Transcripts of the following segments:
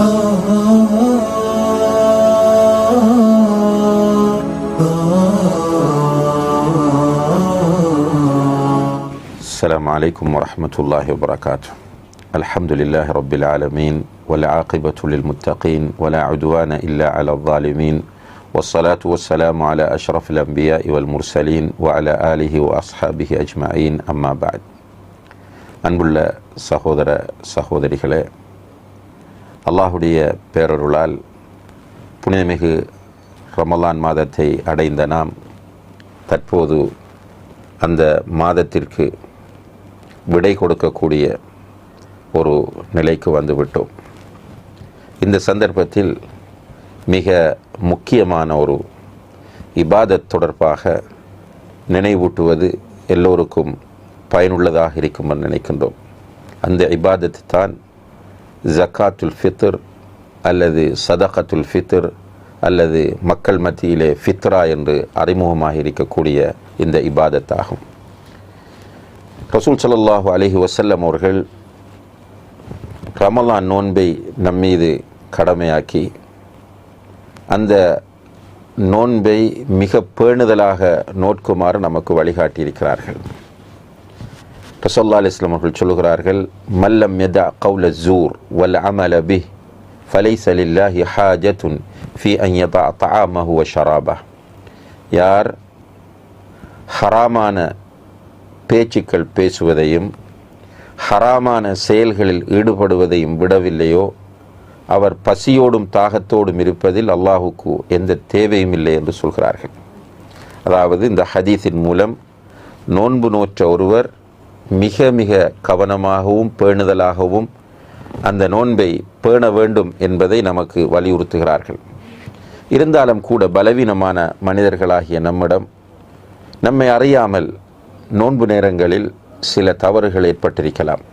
السلام عليكم ورحمة الله وبركاته. الحمد لله رب العالمين والعاقبة للمتقين ولا عدوان إلا على الظالمين والصلاة والسلام على أشرف الأنبياء والمرسلين وعلى آله وأصحابه أجمعين أما بعد. அன்புள்ள சகோதர சகோதரிகளே, அல்லாஹுடைய பேரருளால் புனிதமிகு ரமலான் மாதத்தை அடைந்த நாம் தற்போது அந்த மாதத்திற்கு விடை கொடுக்கக்கூடிய ஒரு நிலைக்கு வந்துவிட்டோம். இந்த சந்தர்ப்பத்தில் மிக முக்கியமான ஒரு இபாதத் தொடர்பாக நினைவூட்டுவது எல்லோருக்கும் பயனுள்ளதாக இருக்கும் என்று நினைக்கின்றோம். அந்த இபாதத்து தான் ஜக்காத்துல் ஃபித்ர் அல்லது சதகத்துல் ஃபித்ர் அல்லது மக்கள் மத்தியிலே ஃபித்ரா என்று அறிமுகமாக இருக்கக்கூடிய இந்த இபாதத்தாகும். ரசூல் ஸல்லல்லாஹு அலைஹி வஸல்லம் அவர்கள் ரமலான் நோன்பை நம்மீது கடமையாக்கி அந்த நோன்பை மிக பேணுதலாக நோட்குமாறு நமக்கு வழிகாட்டியிருக்கிறார்கள். ரசூலுல்லாஹி அலைஹி வஸல்லம் அவர்கள் சொல்லுகிறார்கள், மல்லம் யதா கௌல ஸூர் வல் அமல பிஹ் ஃபலைஸ லில்லாஹி ஹாஜத்துன் ஃபி அன் யதா தஆமஹு வ ஷராபஹ். யார் ஹராமான பேச்சுக்கள் பேசுவதையும் ஹராமான செயல்களில் ஈடுபடுவதையும் விடவில்லையோ அவர் பசியோடும் தாகத்தோடும் இருப்பதில் அல்லாஹுக்கு எந்த தேவையும் இல்லை என்று சொல்கிறார்கள். அதாவது இந்த ஹதீஸின் மூலம் நோன்பு நோற்ற ஒருவர் மிக மிக கவனமாகவும் பேணுதலாகவும் அந்த நோன்பை பேண வேண்டும் என்பதை நமக்கு வலியுறுத்துகிறார்கள். இருந்தாலும் கூட பலவீனமான மனிதர்களாகிய நம்மிடம் நம்மை அறியாமல் நோன்பு நேரங்களில் சில தவறுகள் ஏற்பட்டிருக்கலாம்.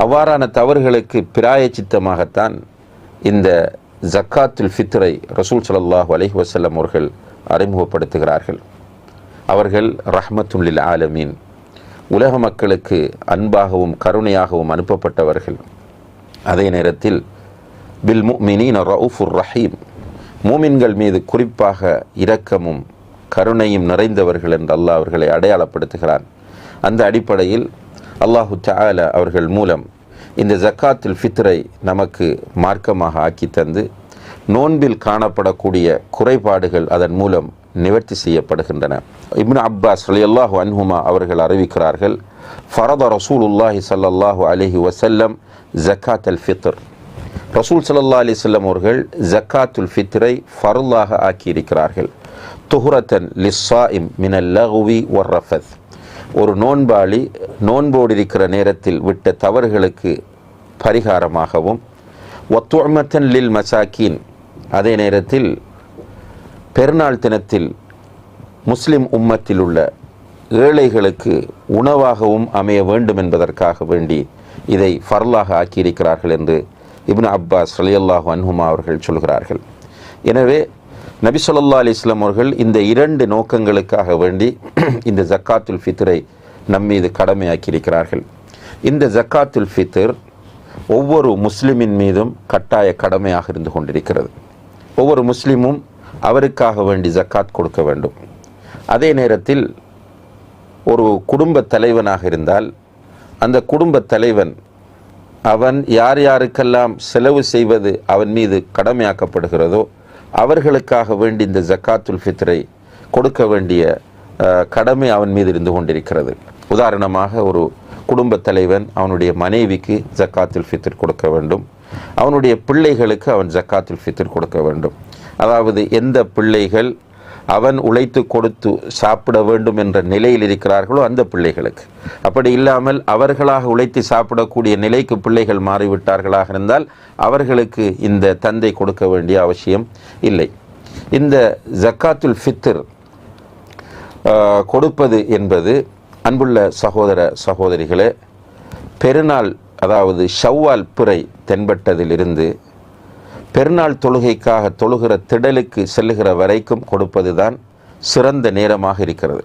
அவ்வாறான தவறுகளுக்கு பிராயச்சித்தமாகத்தான் இந்த ஜக்காத்துல் ஃபித்ரை ரசூல் ஸல்லல்லாஹு அலைஹி வஸல்லம் அவர்கள் அறிமுகப்படுத்துகிறார்கள். அவர்கள் ரஹ்மத்துல் லில் ஆலமீன், உலக மக்களுக்கு அன்பாகவும் கருணையாகவும் அனுப்பப்பட்டவர்கள். அதே நேரத்தில் பில் முஃமினீன ரவுஃபுர் ரஹீம், மூமின்கள் மீது குறிப்பாக இரக்கமும் கருணையும் நிறைந்தவர்கள் என்று அல்லாஹ் அவர்களை அடையாளப்படுத்துகிறான். அந்த அடிப்படையில் அல்லாஹு தஆலா அவர்கள் மூலம் இந்த ஜக்காத்துல் ஃபித்ரை நமக்கு மார்க்கமாக ஆக்கி தந்து நோன்பில் காணப்படக்கூடிய குறைபாடுகள் அதன் மூலம் நிவர்த்தி செய்யப்படுகின்றன. இப்னு அப்பாஸ் ரலியல்லாஹு அன்ஹுமா அவர்கள் அறிவிக்கிறார்கள், ஃபரத ரசூலுல்லாஹி ஸல்லல்லாஹு அலைஹி வஸல்லம் ஜக்காத்துல் ஃபித்ர். ரசூல் ஸல்லல்லாஹு அலைஹி வஸல்லம் அவர்கள் ஜக்காத்துல் ஃபித்ரை ஃபர்லாக ஆக்கியிருக்கிறார்கள். துஹ்ரத்தன் லிஸ்ஸாயிம் மினல் லகுவி வர் ரஃபத். ஒரு நோன்பாளி நோன்போடு இருக்கிற நேரத்தில் விட்ட தவறுகளுக்கு பரிகாரமாகவும், வத்துஅமத்தன் லில் மசாக்கீன், அதே நேரத்தில் பெருநாள் தினத்தில் முஸ்லிம் உம்மத்தில் உள்ள ஏழைகளுக்கு உணவாகவும் அமைய வேண்டும் என்பதற்காக வேண்டி இதை ஃபர்லாக ஆக்கியிருக்கிறார்கள் என்று இப்னு அப்பாஸ் ரலியல்லாஹு அன்ஹுமா அவர்கள் சொல்கிறார்கள். எனவே நபி ஸல்லல்லாஹு அலைஹி வஸல்லம் அவர்கள் இந்த இரண்டு நோக்கங்களுக்காக வேண்டி இந்த ஜக்காத்துல் ஃபித்ரை நம்மீது கடமையாக்கியிருக்கிறார்கள். இந்த ஜக்காத்துல் ஃபித்ர் ஒவ்வொரு முஸ்லிமின் மீதும் கட்டாய கடமையாக இருந்து கொண்டிருக்கிறது. ஒவ்வொரு முஸ்லிமும் அவருக்காக வேண்டி ஜக்காத் கொடுக்க வேண்டும். அதே நேரத்தில் ஒரு குடும்ப தலைவனாக இருந்தால் அந்த குடும்ப தலைவன் அவன் யார் யாருக்கெல்லாம் செலவு செய்வது அவன் மீது கடமையாக்கப்படுகிறதோ அவர்களுக்காக வேண்டி இந்த ஜக்காத்துல் ஃபித்ரை கொடுக்க வேண்டிய கடமை அவன் மீது இருந்து கொண்டிருக்கிறது. உதாரணமாக, ஒரு குடும்ப தலைவன் அவனுடைய மனைவிக்கு ஜக்காத்துல் ஃபித்ர் கொடுக்க வேண்டும், அவனுடைய பிள்ளைகளுக்கு அவன் ஜக்காத்துல் ஃபித்ர் கொடுக்க வேண்டும். அதாவது எந்த பிள்ளைகள் அவன் உழைத்து கொடுத்து சாப்பிட வேண்டும் என்ற நிலையில் இருக்கிறார்களோ அந்த பிள்ளைகளுக்கு, அப்படி இல்லாமல் அவர்களாக உழைத்து சாப்பிடக்கூடிய நிலைக்கு பிள்ளைகள் மாறிவிட்டார்களாக இருந்தால் அவர்களுக்கு இந்த தந்தை கொடுக்க வேண்டிய அவசியம் இல்லை. இந்த ஜக்காத்துல் ஃபித்ர் கொடுப்பது என்பது அன்புள்ள சகோதர சகோதரிகளே, பெருநாள் அதாவது ஷவ்வால் பிறை தென்பட்டதிலிருந்து பெருநாள் தொழுகைக்காக தொழுகிற திடலுக்கு செல்லுகிற வரைக்கும் கொடுப்பது தான் சிறந்த நேரமாக இருக்கிறது.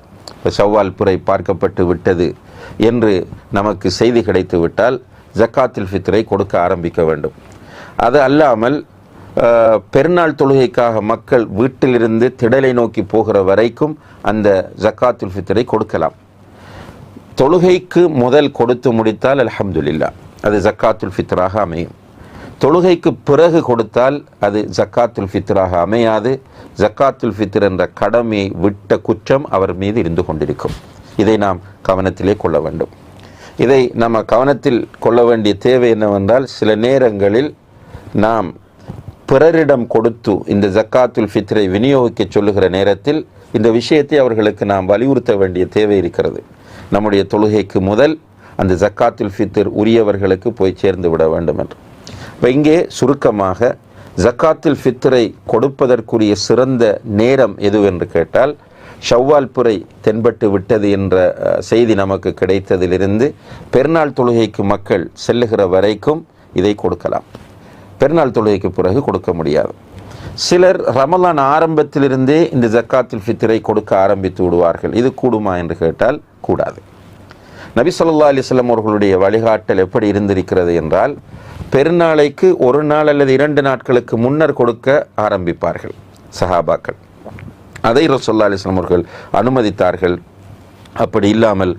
ஷவ்வால் பிறை பார்க்கப்பட்டு விட்டது என்று நமக்கு செய்தி கிடைத்து விட்டால் ஜக்காத்துல் ஃபித்ரை கொடுக்க ஆரம்பிக்க வேண்டும். அது அல்லாமல் பெருநாள் தொழுகைக்காக மக்கள் வீட்டிலிருந்து திடலை நோக்கி போகிற வரைக்கும் அந்த ஜக்காத்துல் ஃபித்ரை கொடுக்கலாம். தொழுகைக்கு முதல் கொடுத்து முடித்தால் அல்ஹம்துலில்லாஹ் அது ஜக்காத்துல் ஃபித்ராக அமையும். தொழுகைக்கு பிறகு கொடுத்தால் அது ஜக்காத்துல் ஃபித்ராக அமையாது. ஜக்காத்துல் ஃபித்ர் என்ற கடமையை விட்ட குற்றம் அவர் மீது இருந்து கொண்டிருக்கும். இதை நாம் கவனத்திலே கொள்ள வேண்டும். இதை நம்ம கவனத்தில் கொள்ள வேண்டிய தேவை என்னவென்றால், சில நேரங்களில் நாம் பிறரிடம் கொடுத்து இந்த ஜக்காத்துல் ஃபித்ரை விநியோகிக்க சொல்லுகிற நேரத்தில் இந்த விஷயத்தை அவர்களுக்கு நாம் வலியுறுத்த வேண்டிய தேவை இருக்கிறது. நம்முடைய தொழுகைக்கு முதல் அந்த ஜக்காத்துல் ஃபித்ர் உரியவர்களுக்கு போய் சேர்ந்து விட வேண்டும் என்று. இப்போ இங்கே சுருக்கமாக ஜக்காத்துல் ஃபித்ரை கொடுப்பதற்குரிய சிறந்த நேரம் எதுவென்று கேட்டால், ஷவ்வால் புரை தென்பட்டு விட்டது என்ற செய்தி நமக்கு கிடைத்ததிலிருந்து பெருநாள் தொழுகைக்கு மக்கள் செல்லுகிற வரைக்கும் இதை கொடுக்கலாம். பெருநாள் தொழுகைக்கு பிறகு கொடுக்க முடியாது. சிலர் ரமலான் ஆரம்பத்திலிருந்தே இந்த ஜக்காத்துல் ஃபித்ரை கொடுக்க ஆரம்பித்து விடுவார்கள். இது கூடுமா என்று கேட்டால் கூடாது. நபி ஸல்லல்லாஹு அலைஹி வஸல்லம் அவர்களுடைய வழிகாட்டல் எப்படி இருந்திருக்கிறது என்றால், பெருநாளைக்கு ஒரு நாள் அல்லது 2 நாட்களுக்கு முன்னர் கொடுக்க ஆரம்பிப்பார்கள் சஹாபாக்கள். அதை ரசூலுல்லாஹி அலைஹி வஸல்லம் அவர்கள் அனுமதித்தார்கள். அப்படி இல்லாமல்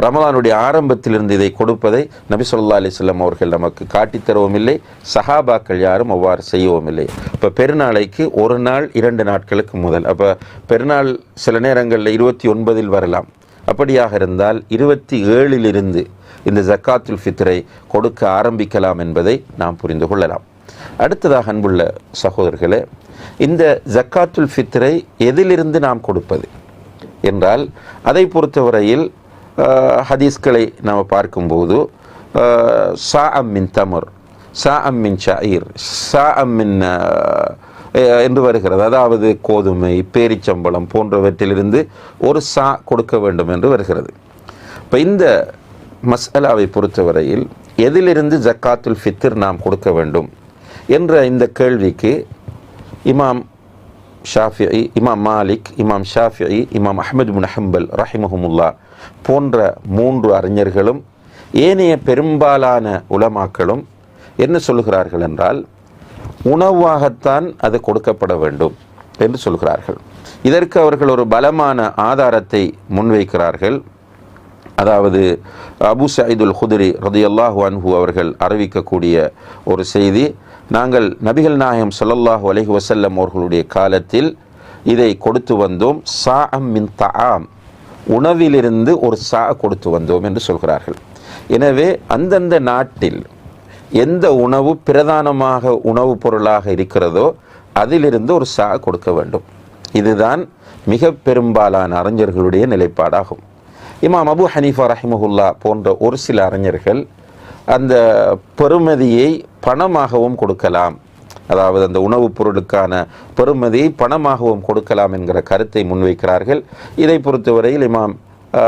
ரமலானுடைய ஆரம்பத்திலிருந்து இதை கொடுப்பதை நபி ஸல்லல்லாஹு அலைஹி வஸல்லம் அவர்கள் நமக்கு காட்டித்தரவும் இல்லை, சஹாபாக்கள் யாரும் அவ்வாறு செய்யவும் இல்லை. இப்போ பெருநாளைக்கு ஒரு நாள் 2 நாட்களுக்கு முதல், அப்போ பெருநாள் சில நேரங்களில் 29 வரலாம். அப்படியாக இருந்தால் 27 இந்த ஜக்காத்துல் ஃபித்ரை கொடுக்க ஆரம்பிக்கலாம் என்பதை நாம் புரிந்து கொள்ளலாம். அடுத்ததாக அன்புள்ள சகோதரர்களே, இந்த ஜக்காத்துல் ஃபித்ரை எதிலிருந்து நாம் கொடுப்பது என்றால், அதை பொறுத்தவரையில் ஹதீஸ்களை நாம் பார்க்கும்போது சாஅம் மின் தமர், சாஅம் மின் ஷாயிர், சாஅம் மின் என்று வருகிறது. அதாவது கோதுமை, பேரிச்சம்பழம் போன்றவற்றிலிருந்து ஒரு சா கொடுக்க வேண்டும் என்று வருகிறது. இப்போ இந்த மஸ்அலாவை பொறுத்தவரையில் எதிலிருந்து ஜக்காத்துல் ஃபித்ர் நாம் கொடுக்க வேண்டும் என்ற இந்த கேள்விக்கு இமாம் ஷாஃபிஇ, இமாம் மாலிக், இமாம் ஷாஃபிஇ, இமாம் அஹ்மத் பின் ஹம்பல் ரஹிமஹுமுல்லா போன்ற 3 அறிஞர்களும் ஏனைய பெரும்பாலான உலமாக்களும் என்ன சொல்கிறார்கள் என்றால், உணவாகத்தான் அது கொடுக்கப்பட வேண்டும் என்று சொல்கிறார்கள். இதற்கு அவர்கள் ஒரு பலமான ஆதாரத்தை முன்வைக்கிறார்கள். அதாவது அபு சயீதுல் குத்ரி ரலியல்லாஹு அன்ஹு அவர்கள் அறிவிக்கக்கூடிய ஒரு செய்தி, நாங்கள் நபிகள் நாயகம் ஸல்லல்லாஹு அலைஹி வஸல்லம் அவர்களுடைய காலத்தில் இதை கொடுத்து வந்தோம். சாஅம் மின் தஆம், உணவிலிருந்து ஒரு சா கொடுத்து வந்தோம் என்று சொல்கிறார்கள். எனவே அந்தந்த நாட்டில் எந்த உணவு பிரதானமாக உணவுப் பொருளாக இருக்கிறதோ அதிலிருந்து ஒரு சா கொடுக்க வேண்டும். இதுதான் மிக பெரும்பாலான அறிஞர்களுடைய நிலைப்பாடாகும். இமாம் அபு ஹனீஃபா ரஹிமஹுல்லா போன்ற ஒரு சில அறிஞர்கள் அந்த பெறுமதியை பணமாகவும் கொடுக்கலாம், அதாவது அந்த உணவுப் பொருளுக்கான பெறுமதியை பணமாகவும் கொடுக்கலாம் என்கிற கருத்தை முன்வைக்கிறார்கள். இதை பொறுத்தவரையில் இமாம்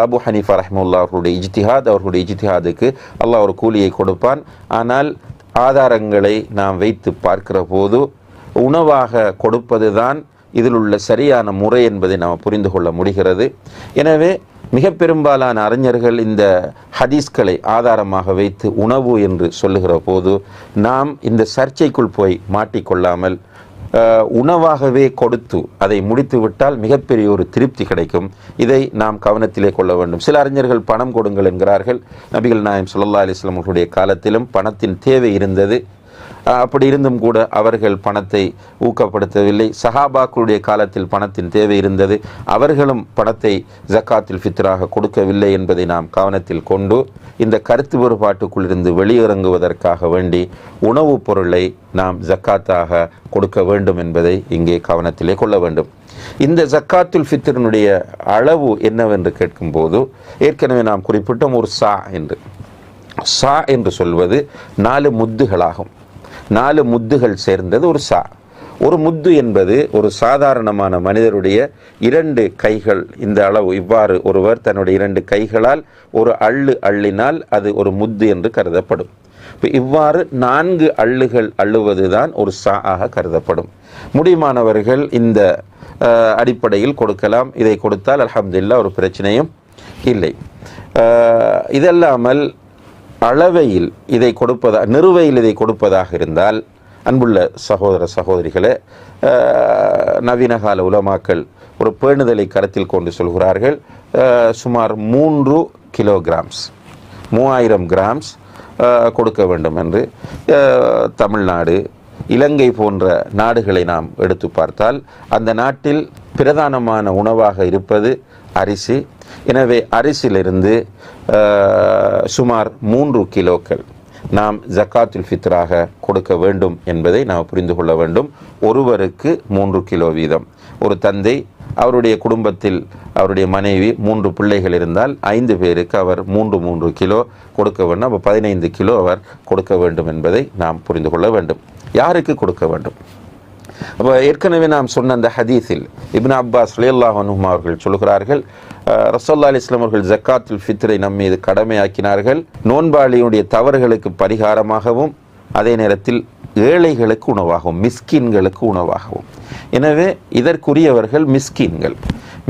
அபு ஹனீஃபா ரஹ்மத்துல்லாஹி அவர்களுடைய இஜ்திஹாத், அவர்களுடைய இஜ்திஹாதுக்கு அல்லாஹ் ஒரு கூலியை கொடுப்பான். ஆனால் ஆதாரங்களை நாம் வைத்து பார்க்கிற போது உணவாக கொடுப்பது தான் இதில் உள்ள சரியான முறை என்பதை நாம் புரிந்து கொள்ள முடிகிறது. எனவே மிக பெரும்பாலான அறிஞர்கள் இந்த ஹதீஸ்களை ஆதாரமாக வைத்து உணவு என்று சொல்லுகிற போது நாம் இந்த சர்ச்சைக்குள் போய் மாட்டிக்கொள்ளாமல் உணவாகவே கொடுத்து அதை முடித்து விட்டால் மிகப்பெரிய ஒரு திருப்தி கிடைக்கும். இதை நாம் கவனத்திலே கொள்ள வேண்டும். சில அறிஞர்கள் பணம் கொடுங்கள் என்கிறார்கள். நபிகள் நாயகம் ஸல்லல்லாஹு அலைஹி வஸல்லம் அவர்களுடைய காலத்திலும் பணத்தின் தேவை இருந்தது. அப்படி இருந்தும் கூட அவர்கள் பணத்தை ஊக்கப்படுத்தவில்லை. சஹாபாக்களுடைய காலத்தில் பணத்தின் தேவை இருந்தது, அவர்களும் பணத்தை ஜக்காத்துல் ஃபித்ராக கொடுக்கவில்லை என்பதை நாம் கவனத்தில் கொண்டு இந்த கருத்து வேறுபாட்டுக்குள் இருந்து வெளியிறங்குவதற்காக வேண்டி உணவுப் பொருளை நாம் ஜக்காத்தாக கொடுக்க வேண்டும் என்பதை இங்கே கவனத்திலே கொள்ள வேண்டும். இந்த ஜக்காத்துல் ஃபித்ரினுடைய அளவு என்னவென்று கேட்கும்போது ஏற்கனவே நாம் குறிப்பிட்டோம் ஒரு சா என்று சொல்வது 4 முத்துகளாகும். 4 முத்துகள் சேர்ந்தது ஒரு சா. ஒரு முத்து என்பது ஒரு சாதாரணமான மனிதருடைய 2 கைகள் இந்த அளவு. இவ்வாறு ஒருவர் தன்னுடைய 2 கைகளால் ஒரு அள்ளு அள்ளினால் அது ஒரு முத்து என்று கருதப்படும். இப்போ இவ்வாறு 4 அள்ளுகள் அள்ளுவது தான் ஒரு சா ஆக கருதப்படும். முடியுமானவர்கள் இந்த அடிப்படையில் கொடுக்கலாம். இதை கொடுத்தால் அல்ஹம்துலில்லாஹ் ஒரு பிரச்சனையும் இல்லை. இதல்லாமல் அளவையில் இதை நிறுவையில் இதை கொடுப்பதாக இருந்தால், அன்புள்ள சகோதர சகோதரிகளே, நவீன கால உலமாக்கள் ஒரு பேணுதலை கருத்தில் கொண்டு சொல்கிறார்கள். சுமார் 3 கிலோகிராம்ஸ் 3000 கிராம்ஸ் கொடுக்க வேண்டும் என்று. தமிழ்நாடு, இலங்கை போன்ற நாடுகளை நாம் எடுத்து பார்த்தால் அந்த நாட்டில் பிரதானமான உணவாக இருப்பது அரிசி. எனவே அரிசியிலிருந்து சுமார் 3 கிலோக்கள் நாம் ஜக்காத்துல் ஃபித்ராக கொடுக்க வேண்டும் என்பதை நாம் புரிந்து கொள்ள வேண்டும். ஒருவருக்கு 3 கிலோ வீதம். ஒரு தந்தை, அவருடைய குடும்பத்தில் அவருடைய மனைவி 3 பிள்ளைகள் இருந்தால் 5 பேருக்கு அவர் 3 கிலோ கொடுக்க வேண்டும். அப்போ 15 கிலோ அவர் கொடுக்க வேண்டும் என்பதை நாம் புரிந்து கொள்ள வேண்டும். யாருக்கு கொடுக்க வேண்டும்? அப்போ ஏற்கனவே நாம் சொன்ன அந்த ஹதீஸில் இப்னு அப்பாஸ் ரலியல்லாஹு அன்ஹுமா அவர்கள் சொல்கிறார்கள், ரசூலுல்லாஹி அலைஹி வஸல்லம் அவர்கள் ஜக்காத்துல் ஃபித்ரை நம் மீது கடமையாக்கினார்கள், நோன்பாளியுடைய தவறுகளுக்கு பரிகாரமாகவும் அதே நேரத்தில் ஏழைகளுக்கு உணவாகவும், மிஸ்கின்களுக்கு உணவாகவும். எனவே இதற்குரியவர்கள் மிஸ்கின்கள்.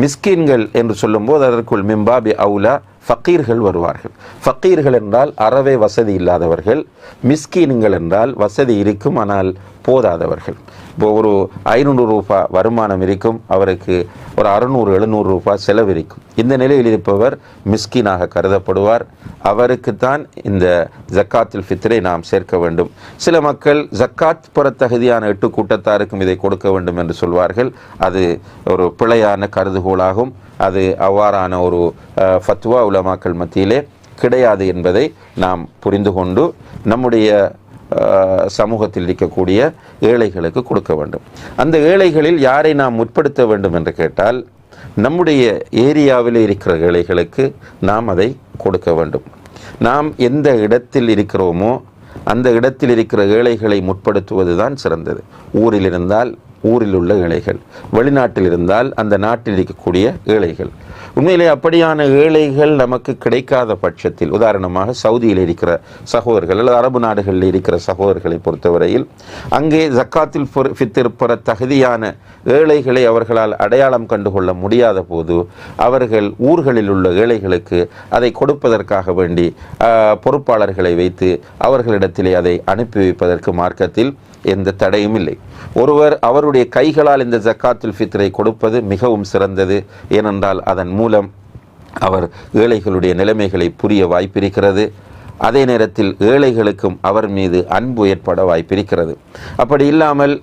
மிஸ்கின்கள் என்று சொல்லும்போது அதற்குள் மிம்பாபி அவுலா ஃபக்கீர்கள் வருவார்கள். ஃபக்கீர்கள் என்றால் அறவே வசதி இல்லாதவர்கள். மிஸ்கீன்கள் என்றால் வசதி இருக்கும் ஆனால் போதாதவர்கள். இப்போ ஒரு 500 ரூபாய் வருமானம் இருக்கும், அவருக்கு ஒரு 600-700 ரூபாய் செலவு இருக்கும். இந்த நிலையில் இருப்பவர் மிஸ்கீனாக கருதப்படுவார். அவருக்குத்தான் இந்த ஜக்காத்துல் ஃபித்ரை நாம் சேர்க்க வேண்டும். சில மக்கள் ஜக்காத் பெற தகுதியான 8 கூட்டத்தாருக்கும் இதை கொடுக்க வேண்டும் என்று சொல்வார்கள். அது ஒரு பிழையான கருதுகோளாகும். அது அவ்வாறான ஒரு ஃபத்வா உலமாக்கள் மத்தியிலே கிடையாது என்பதை நாம் புரிந்து கொண்டு நம்முடைய சமூகத்தில் இருக்கக்கூடிய ஏழைகளுக்கு கொடுக்க வேண்டும். அந்த ஏழைகளில் யாரை நாம் முற்படுத்த வேண்டும் என்று கேட்டால், நம்முடைய ஏரியாவில் இருக்கிற ஏழைகளுக்கு நாம் அதை கொடுக்க வேண்டும். நாம் எந்த இடத்தில் இருக்கிறோமோ அந்த இடத்தில் இருக்கிற ஏழைகளை முற்படுத்துவது தான் சிறந்தது. ஊரில் இருந்தால் ஊரில் உள்ள ஏழைகள், வெளிநாட்டில் இருந்தால் அந்த நாட்டில் இருக்கக்கூடிய ஏழைகள். உண்மையிலே அப்படியான ஏழைகள் நமக்கு கிடைக்காத பட்சத்தில், உதாரணமாக சவுதியில் இருக்கிற சகோதரர்கள் அல்லது அரபு நாடுகளில் இருக்கிற சகோதரர்களை பொறுத்தவரையில் அங்கே ஜக்காத்துல் ஃபித்ர் பெற தகுதியான ஏழைகளை அவர்களால் அடையாளம் கண்டுகொள்ள முடியாத போது அவர்கள் ஊர்களில் உள்ள ஏழைகளுக்கு அதை கொடுப்பதற்காக வேண்டி பொறுப்பாளர்களை வைத்து அவர்களிடத்திலே அதை அனுப்பி வைப்பதற்கு மார்க்கத்தில் எந்த தடையும் இல்லை. ஒருவர் அவருடைய கைகளால் இந்த ஜக்காத்துல் ஃபித்ரை கொடுப்பது மிகவும் சிறந்தது. ஏனென்றால் அதன் மூலம் அவர் ஏழைகளுடைய நிலைமைகளை புரிய வாய்ப்பிருக்கிறது. அதே நேரத்தில் ஏழைகளுக்கும் அவர் மீது அன்பு ஏற்பட வாய்ப்பிருக்கிறது. அப்படி இல்லாமல்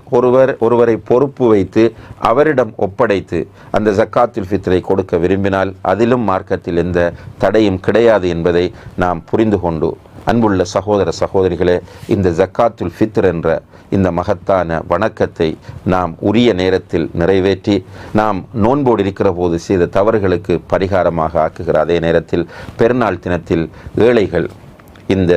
ஒருவரை பொறுப்பு வைத்து அவரிடம் ஒப்படைத்து அந்த ஜக்காத்துல் ஃபித்ரை கொடுக்க விரும்பினால் அதிலும் மார்க்கத்தில் எந்த தடையும் கிடையாது என்பதை நாம் புரிந்து கொண்டு, அன்புள்ள சகோதர சகோதரிகளே, இந்த ஜக்காத்துல் ஃபித்ர் என்ற இந்த மகத்தான வணக்கத்தை நாம் உரிய நேரத்தில் நிறைவேற்றி நாம் நோன்போடு இருக்கிற போது செய்த தவறுகளுக்கு பரிகாரமாக ஆக்குகிற அதே நேரத்தில் பெருநாள் தினத்தில் ஏழைகள் இந்த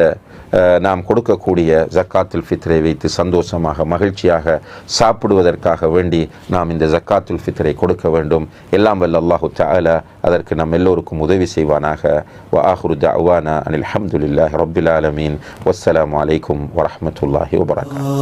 நாம் கொடுக்கக்கூடிய ஜக்காத்துல் ஃபித்ரை வைத்து சந்தோஷமாக மகிழ்ச்சியாக சாப்பிடுவதற்காக வேண்டி நாம் இந்த ஜக்காத்துல் ஃபித்ரை கொடுக்க வேண்டும். எல்லாம் வல்ல அல்லாஹு தஆலா அதற்கு நம் எல்லோருக்கும் உதவி செய்வானாக. வ ஆஹிரு தஅவானா அனில் ஹம்துலில்லாஹி ரப்பில் ஆலமீன். வஸ்ஸலாமு அலைக்கும் வரஹ்மத்துல்லாஹி வபரகாத்துஹு.